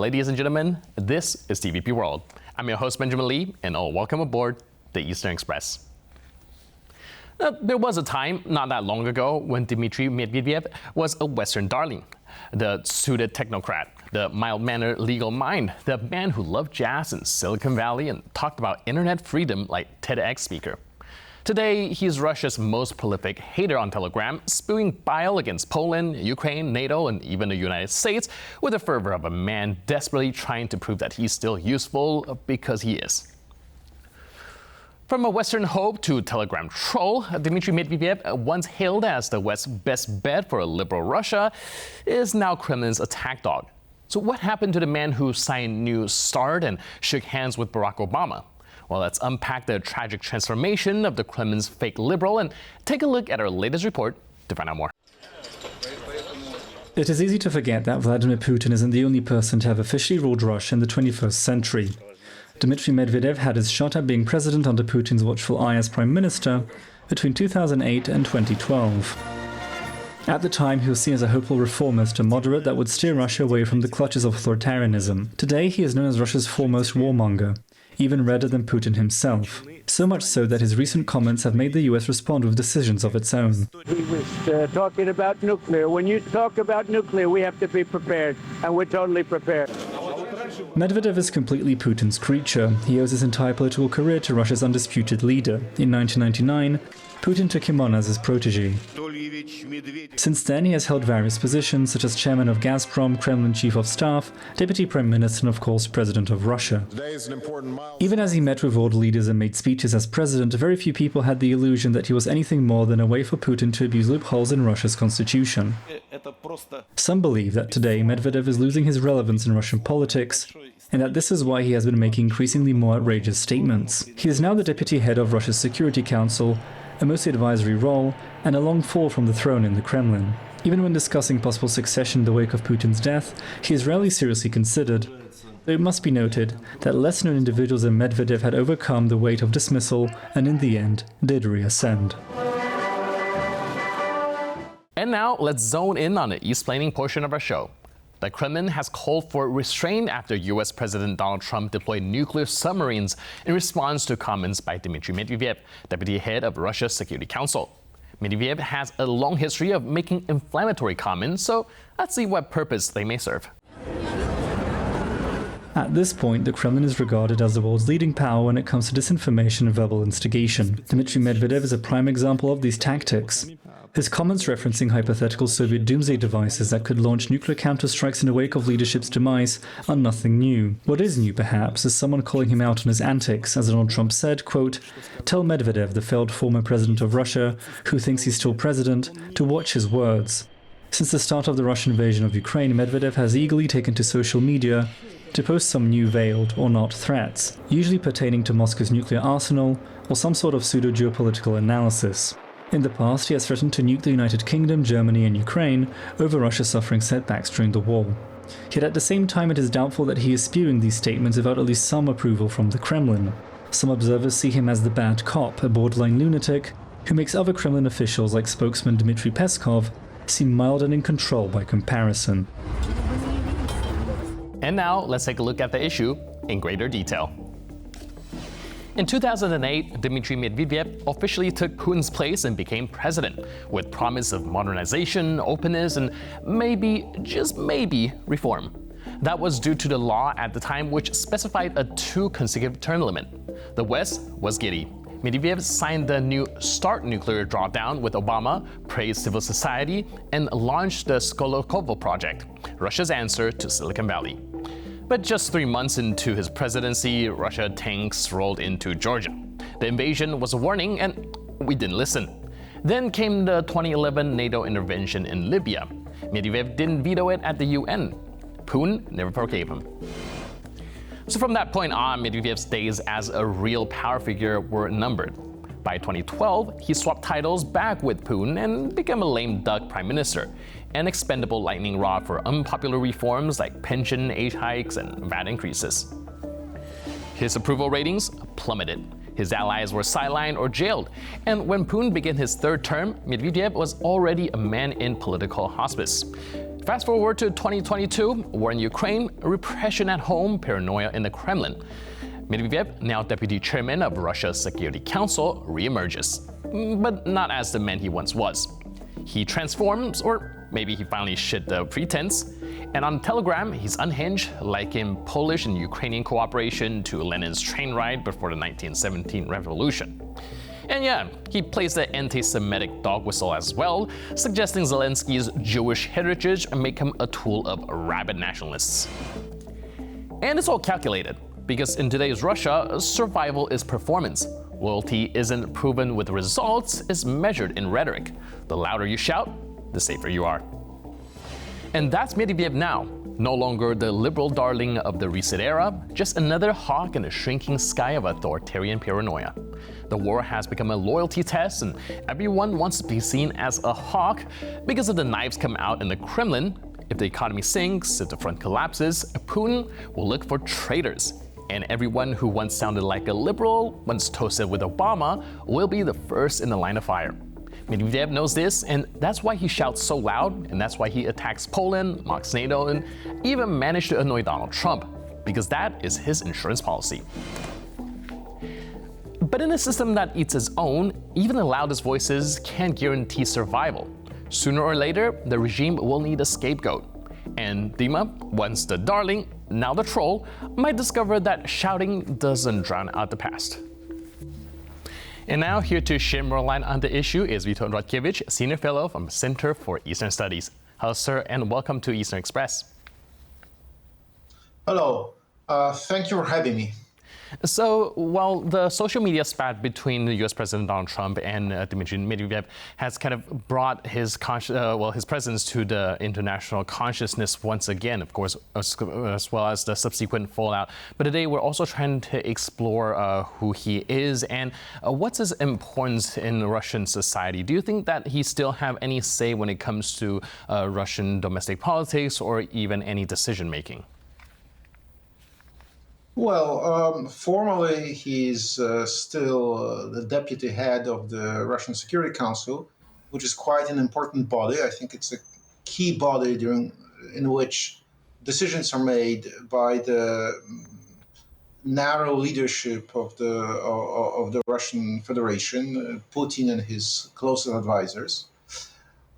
Ladies and gentlemen, this is TVP World. I'm your host, Benjamin Lee, and welcome aboard the Eastern Express. There was a time, not that long ago, when Dmitry Medvedev was a Western darling. The suited technocrat, the mild-mannered legal mind, the man who loved jazz in Silicon Valley and talked about internet freedom like TEDx speaker. Today, he's Russia's most prolific hater on Telegram, spewing bile against Poland, Ukraine, NATO, and even the United States with the fervor of a man desperately trying to prove that he's still useful because he is. From a Western hope to Telegram troll, Dmitry Medvedev, once hailed as the West's best bet for a liberal Russia, is now Kremlin's attack dog. So what happened to the man who signed New START and shook hands with Barack Obama? Well, let's unpack the tragic transformation of the Kremlin's fake liberal and take a look at our latest report to find out more. It is easy to forget that Vladimir Putin isn't the only person to have officially ruled Russia in the 21st century. Dmitry Medvedev had his shot at being president under Putin's watchful eye as prime minister between 2008 and 2012. At the time, he was seen as a hopeful reformist, a moderate that would steer Russia away from the clutches of authoritarianism. Today, he is known as Russia's foremost warmonger, even redder than Putin himself. So much so that his recent comments have made the US respond with decisions of its own. He was talking about nuclear. When you talk about nuclear, we have to be prepared, and we're totally prepared. Medvedev is completely Putin's creature. He owes his entire political career to Russia's undisputed leader. In 1999, Putin took him on as his protege. Since then, he has held various positions, such as chairman of Gazprom, Kremlin chief of staff, deputy prime minister, and of course, president of Russia. Even as he met with world leaders and made speeches as president, very few people had the illusion that he was anything more than a way for Putin to abuse loopholes in Russia's constitution. Some believe that today Medvedev is losing his relevance in Russian politics, and that this is why he has been making increasingly more outrageous statements. He is now the deputy head of Russia's Security Council, a mostly advisory role, and a long fall from the throne in the Kremlin. Even when discussing possible succession in the wake of Putin's death, he is rarely seriously considered. Though it must be noted that less-known individuals than Medvedev had overcome the weight of dismissal and in the end did reascend. And now, let's zone in on the East-planning portion of our show. The Kremlin has called for restraint after US President Donald Trump deployed nuclear submarines in response to comments by Dmitry Medvedev, deputy head of Russia's Security Council. Medvedev has a long history of making inflammatory comments, so let's see what purpose they may serve. At this point, the Kremlin is regarded as the world's leading power when it comes to disinformation and verbal instigation. Dmitry Medvedev is a prime example of these tactics. His comments referencing hypothetical Soviet doomsday devices that could launch nuclear counterstrikes in the wake of leadership's demise are nothing new. What is new, perhaps, is someone calling him out on his antics, as Donald Trump said, quote, "Tell Medvedev, the failed former president of Russia, who thinks he's still president, to watch his words." Since the start of the Russian invasion of Ukraine, Medvedev has eagerly taken to social media to post some new veiled or not threats, usually pertaining to Moscow's nuclear arsenal or some sort of pseudo-geopolitical analysis. In the past, he has threatened to nuke the United Kingdom, Germany and Ukraine over Russia suffering setbacks during the war. Yet at the same time, it is doubtful that he is spewing these statements without at least some approval from the Kremlin. Some observers see him as the bad cop, a borderline lunatic, who makes other Kremlin officials like spokesman Dmitry Peskov seem mild and in control by comparison. And now, let's take a look at the issue in greater detail. In 2008, Dmitry Medvedev officially took Putin's place and became president, with promise of modernization, openness, and maybe, just maybe, reform. That was due to the law at the time which specified a 2 consecutive term limit. The West was giddy. Medvedev signed the New START nuclear drawdown with Obama, praised civil society, and launched the Skolokovo project, Russia's answer to Silicon Valley. But just 3 months into his presidency, Russia tanks rolled into Georgia. The invasion was a warning, and we didn't listen. Then came the 2011 NATO intervention in Libya. Medvedev didn't veto it at the UN. Putin never forgave him. So from that point on, Medvedev's days as a real power figure were numbered. By 2012, he swapped titles back with Putin and became a lame duck prime minister, an expendable lightning rod for unpopular reforms like pension age hikes and VAT increases. His approval ratings plummeted. His allies were sidelined or jailed, and when Putin began his third term, Medvedev was already a man in political hospice. Fast forward to 2022, war in Ukraine, repression at home, paranoia in the Kremlin. Medvedev, now deputy chairman of Russia's Security Council, reemerges, but not as the man he once was. He transforms, or maybe he finally shed the pretense, and on Telegram, he's unhinged, like in Polish and Ukrainian cooperation to Lenin's train ride before the 1917 revolution. And yeah, he plays the anti-Semitic dog whistle as well, suggesting Zelensky's Jewish heritage make him a tool of rabid nationalists. And it's all calculated, because in today's Russia, survival is performance. Loyalty isn't proven with results, it's measured in rhetoric. The louder you shout, the safer you are. And that's Medvedev now, no longer the liberal darling of the reset era, just another hawk in the shrinking sky of authoritarian paranoia. The war has become a loyalty test, and everyone wants to be seen as a hawk because if the knives come out in the Kremlin, if the economy sinks, if the front collapses, Putin will look for traitors. And everyone who once sounded like a liberal, once toasted with Obama, will be the first in the line of fire. Medvedev knows this, and that's why he shouts so loud, and that's why he attacks Poland, mocks NATO, and even managed to annoy Donald Trump, because that is his insurance policy. But in a system that eats its own, even the loudest voices can't guarantee survival. Sooner or later, the regime will need a scapegoat. And Dima, once the darling, now the troll, might discover that shouting doesn't drown out the past. And now, here to share more light on the issue is Witold Rodkiewicz, Senior Fellow from Center for Eastern Studies. Hello, sir, and welcome to Eastern Express. Hello. Thank you for having me. So, while the social media spat between the U.S. President Donald Trump and Dmitry Medvedev has kind of brought his his presence to the international consciousness once again, of course, as well as the subsequent fallout. But today we're also trying to explore who he is and what's his importance in Russian society. Do you think that he still have any say when it comes to Russian domestic politics or even any decision making? Well, formally, he's still the deputy head of the Russian Security Council, which is quite an important body. I think it's a key body in which decisions are made by the narrow leadership of the Russian Federation, Putin and his closest advisors.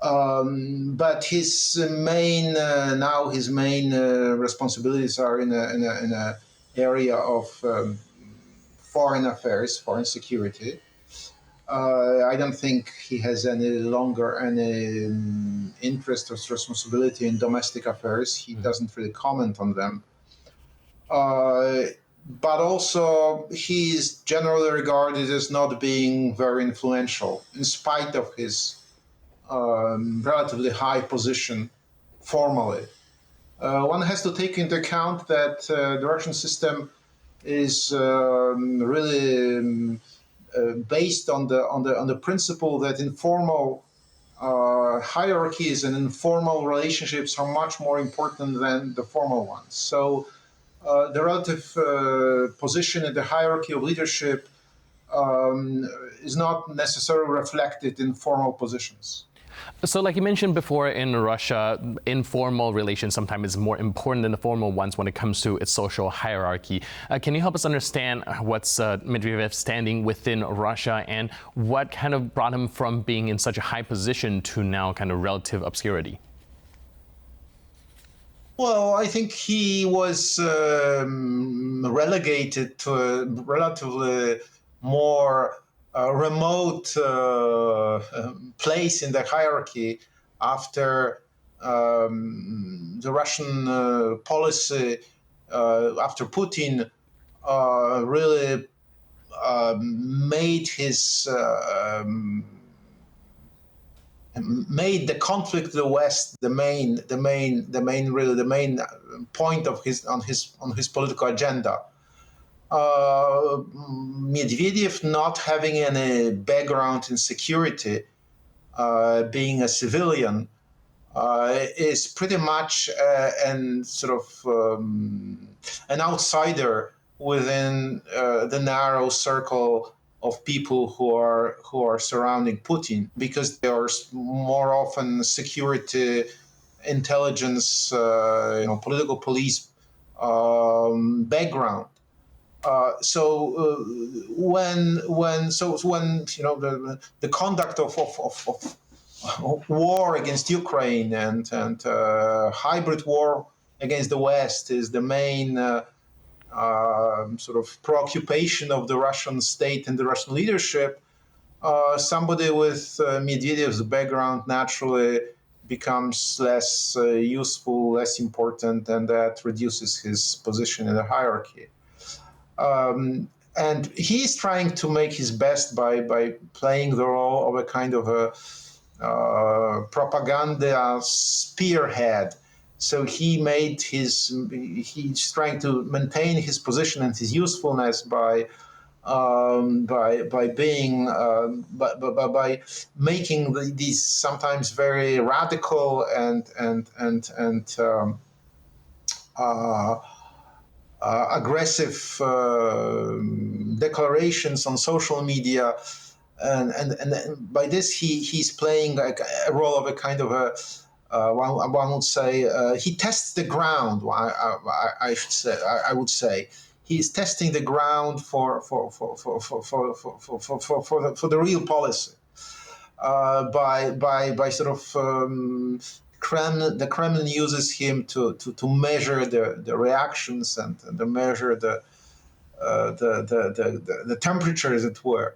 But his main responsibilities are in a area of foreign affairs, foreign security. I don't think he has any longer any interest or responsibility in domestic affairs. He doesn't really comment on them. But also, he is generally regarded as not being very influential, in spite of his relatively high position formally. One has to take into account that the Russian system is really based on the principle that informal hierarchies and informal relationships are much more important than the formal ones. So the relative position in the hierarchy of leadership is not necessarily reflected in formal positions. So like you mentioned before, in Russia, informal relations sometimes is more important than the formal ones when it comes to its social hierarchy. Can you help us understand what's Medvedev's standing within Russia and what kind of brought him from being in such a high position to now kind of relative obscurity? Well, I think he was relegated to a relatively more remote place in the hierarchy after the Russian policy, after Putin really made the conflict with the West the main point of his political agenda. Medvedev, not having any background in security, being a civilian, is pretty much an outsider within the narrow circle of people who are surrounding Putin, because they are more often security intelligence, political police background. The conduct of war against Ukraine and hybrid war against the West is the main sort of preoccupation of the Russian state and the Russian leadership, somebody with Medvedev's background naturally becomes less useful, less important, and that reduces his position in the hierarchy. And he's trying to make his best by playing the role of a kind of a propaganda spearhead. So he's trying to maintain his position and his usefulness by making these sometimes very radical and aggressive declarations on social media, and by this he's playing like a role of a kind of a one would say he tests the ground. I would say he's testing the ground for the real policy by sort of the Kremlin uses him to measure the reactions and to measure the temperature, as it were,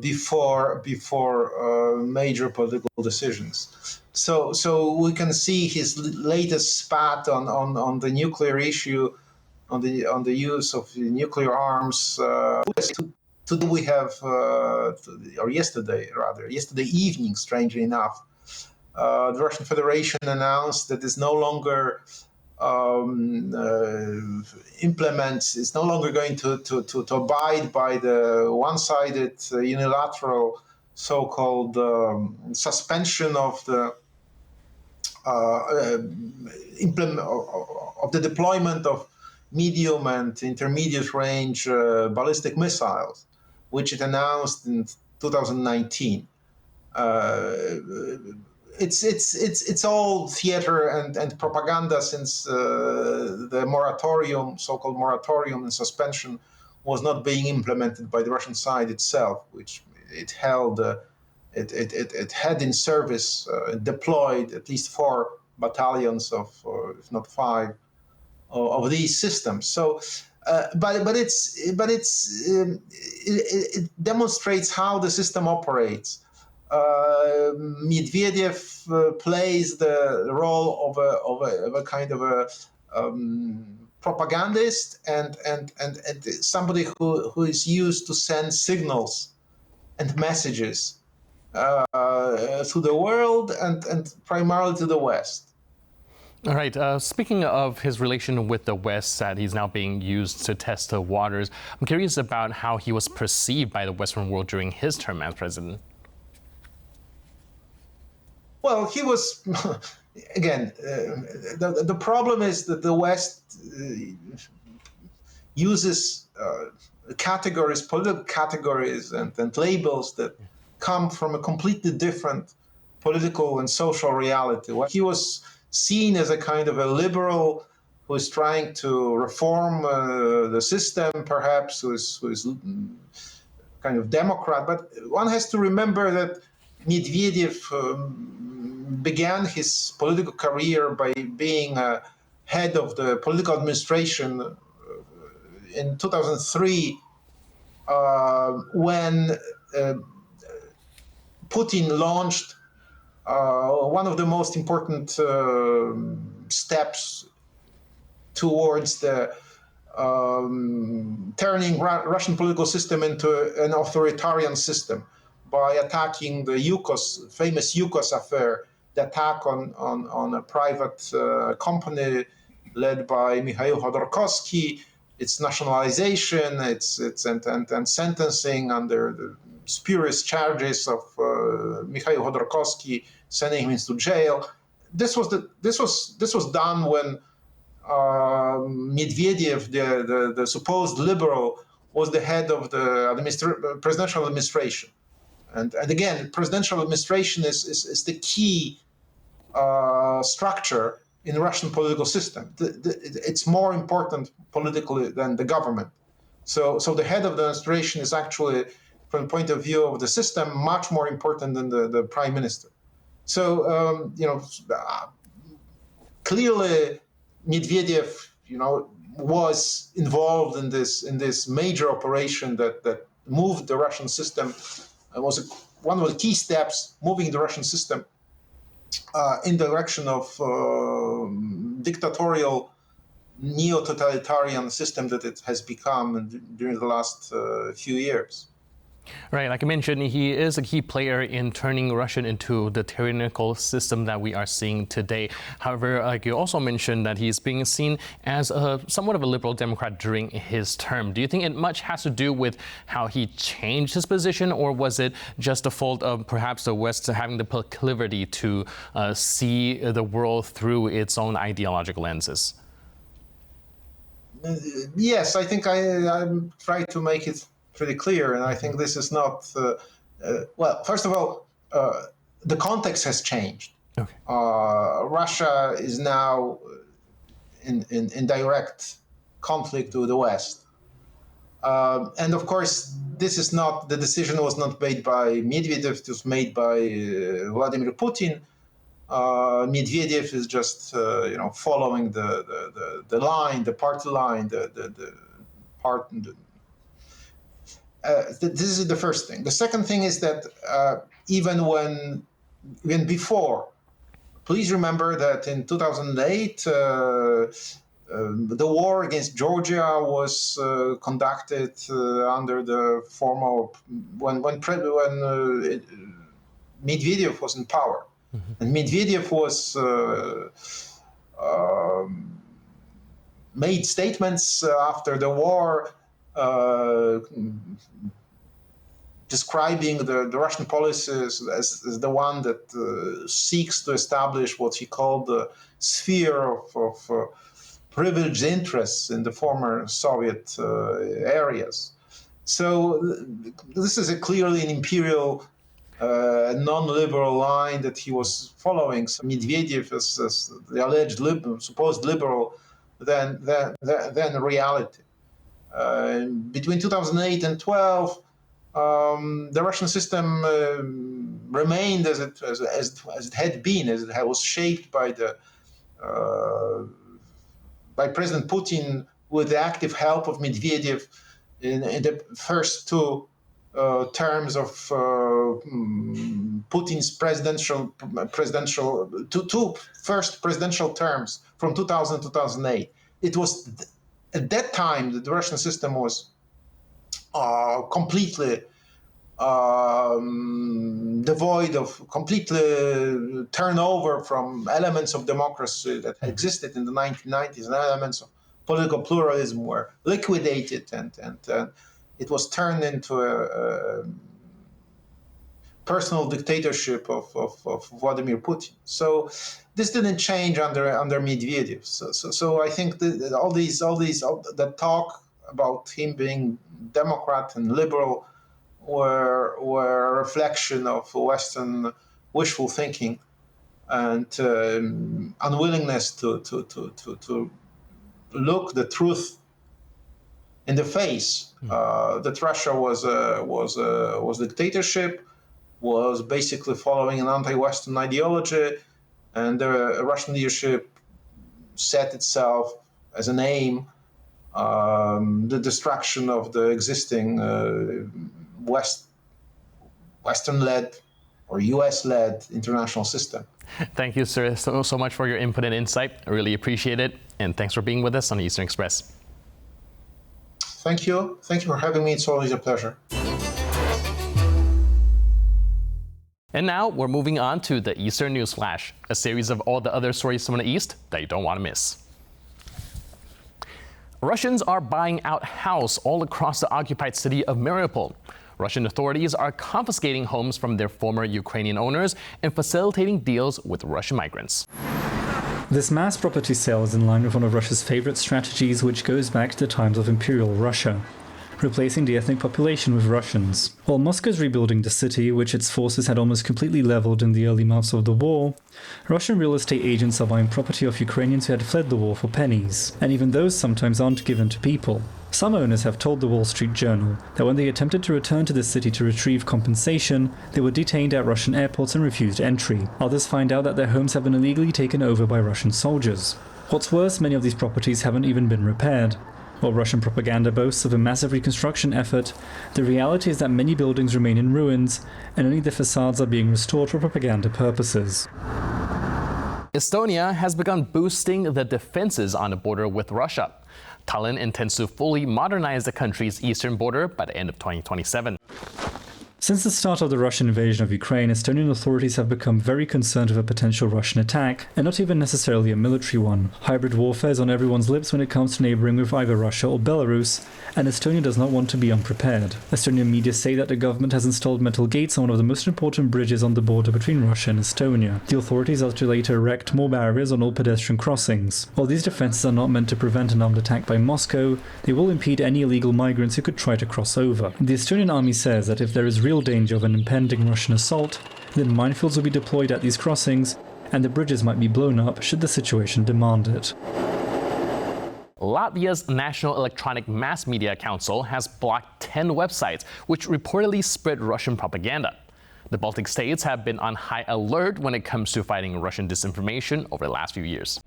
before major political decisions. So we can see his latest spat on the nuclear issue, on the use of nuclear arms. Today we have, or yesterday evening, strangely enough, the Russian Federation announced that it's no longer it's no longer going to abide by the one-sided unilateral so-called suspension of the deployment of medium and intermediate range ballistic missiles, which it announced in 2019. It's all theater and propaganda, since the moratorium, so-called moratorium and suspension, was not being implemented by the Russian side itself, which it held. It had in service deployed at least 4 battalions of, if not 5, of these systems. So, it demonstrates how the system operates. Medvedev plays the role of a kind of a propagandist and somebody who is used to send signals and messages to the world and primarily to the West. All right. Speaking of his relation with the West, that he's now being used to test the waters, I'm curious about how he was perceived by the Western world during his term as president. Well, he was, again, the problem is that the West uses categories, political categories and labels that come from a completely different political and social reality. He was seen as a kind of a liberal who is trying to reform the system, perhaps, who is kind of Democrat. But one has to remember that Medvedev began his political career by being head of the political administration in 2003, when Putin launched one of the most important steps towards the turning Russian political system into an authoritarian system by attacking the famous Yukos affair, the attack on a private company led by Mikhail Khodorkovsky, its nationalization, and sentencing under the spurious charges of Mikhail Khodorkovsky, sending him into jail. This was done when Medvedev, the supposed liberal, was the head of the presidential administration. And again, presidential administration is the key structure in the Russian political system. It's more important politically than the government. So the head of the administration is actually, from the point of view of the system, much more important than the prime minister. So, clearly Medvedev, was involved in this major operation that moved the Russian system. It was one of the key steps moving the Russian system in the direction of dictatorial, neo-totalitarian system that it has become during the last few years. Right, like I mentioned, he is a key player in turning Russia into the tyrannical system that we are seeing today. However, like you also mentioned, that he's being seen as somewhat of a liberal Democrat during his term. Do you think it much has to do with how he changed his position, or was it just a fault of perhaps the West having the proclivity to see the world through its own ideological lenses? Yes, I think I tried to make it pretty clear, and I think this is not well. First of all, the context has changed. Okay. Russia is now in direct conflict with the West, and of course, this is not the decision was not made by Medvedev. It was made by Vladimir Putin. Medvedev is just following the line, the party line, the part. This is the first thing. The second thing is that even before, please remember that in 2008, the war against Georgia was conducted under the formal when Medvedev was in power, and Medvedev was made statements after the war. Describing the Russian policies as the one that seeks to establish what he called the sphere of privileged interests in the former Soviet areas. So this is clearly an imperial, non-liberal line that he was following. So Medvedev as the alleged supposed liberal than reality. Between 2008 and 12, the Russian system remained as it had been, as it was shaped by President Putin with the active help of Medvedev in the first two terms of Putin's two first presidential terms from 2000 to 2008. It was at that time that the Russian system was completely devoid of, completely turnover from elements of democracy that existed in the 1990s, and elements of political pluralism were liquidated, and it was turned into a personal dictatorship of Vladimir Putin. So this didn't change under Medvedev. So I think that all the talk about him being Democrat and liberal were a reflection of Western wishful thinking and unwillingness to look the truth in the face. That Russia was dictatorship, was basically following an anti-Western ideology, and the Russian leadership set itself as an aim the destruction of the existing Western-led or US-led international system. Thank you, sir, so much for your input and insight. I really appreciate it. And thanks for being with us on the Eastern Express. Thank you. Thank you for having me. It's always a pleasure. And now we're moving on to the Eastern News Flash, a series of all the other stories from the East that you don't want to miss. Russians are buying out house all across the occupied city of Mariupol. Russian authorities are confiscating homes from their former Ukrainian owners and facilitating deals with Russian migrants. This mass property sale is in line with one of Russia's favorite strategies, which goes back to the times of Imperial Russia. replacing the ethnic population with Russians. While Moscow is rebuilding the city, which its forces had almost completely leveled in the early months of the war, Russian real estate agents are buying property off Ukrainians who had fled the war for pennies, and even those sometimes aren't given to people. Some owners have told the Wall Street Journal that when they attempted to return to the city to retrieve compensation, they were detained at Russian airports and refused entry. Others find out that their homes have been illegally taken over by Russian soldiers. What's worse, many of these properties haven't even been repaired. While Russian propaganda boasts of a massive reconstruction effort, the reality is that many buildings remain in ruins, and only the facades are being restored for propaganda purposes. Estonia has begun boosting the defenses on the border with Russia. Tallinn intends to fully modernize the country's eastern border by the end of 2027. Since the start of the Russian invasion of Ukraine, Estonian authorities have become very concerned with a potential Russian attack, and not even necessarily a military one. Hybrid warfare is on everyone's lips when it comes to neighboring with either Russia or Belarus, and Estonia does not want to be unprepared. Estonian media say that the government has installed metal gates on one of the most important bridges on the border between Russia and Estonia. The authorities are to later erect more barriers on all pedestrian crossings. While these defenses are not meant to prevent an armed attack by Moscow, they will impede any illegal migrants who could try to cross over. The Estonian army says that if there is real danger of an impending Russian assault, then minefields will be deployed at these crossings, and the bridges might be blown up should the situation demand it. Latvia's National Electronic Mass Media Council has blocked 10 websites which reportedly spread Russian propaganda. The Baltic states have been on high alert when it comes to fighting Russian disinformation over the last few years.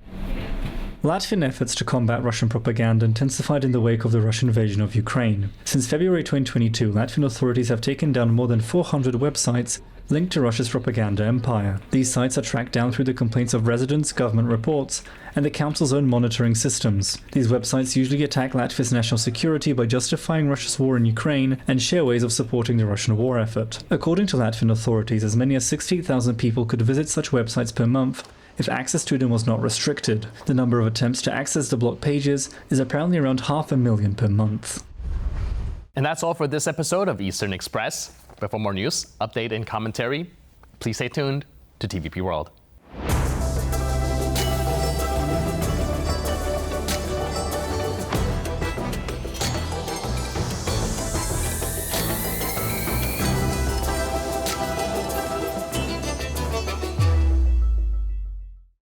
Latvian efforts to combat Russian propaganda intensified in the wake of the Russian invasion of Ukraine. Since February 2022, Latvian authorities have taken down more than 400 websites linked to Russia's propaganda empire. These sites are tracked down through the complaints of residents, government reports, and the council's own monitoring systems. These websites usually attack Latvia's national security by justifying Russia's war in Ukraine and share ways of supporting the Russian war effort. According to Latvian authorities, as many as 60,000 people could visit such websites per month if access to them was not restricted. The number of attempts to access the blocked pages is apparently around 500,000 per month. And that's all for this episode of Eastern Express. But for more news, update, and commentary, please stay tuned to TVP World.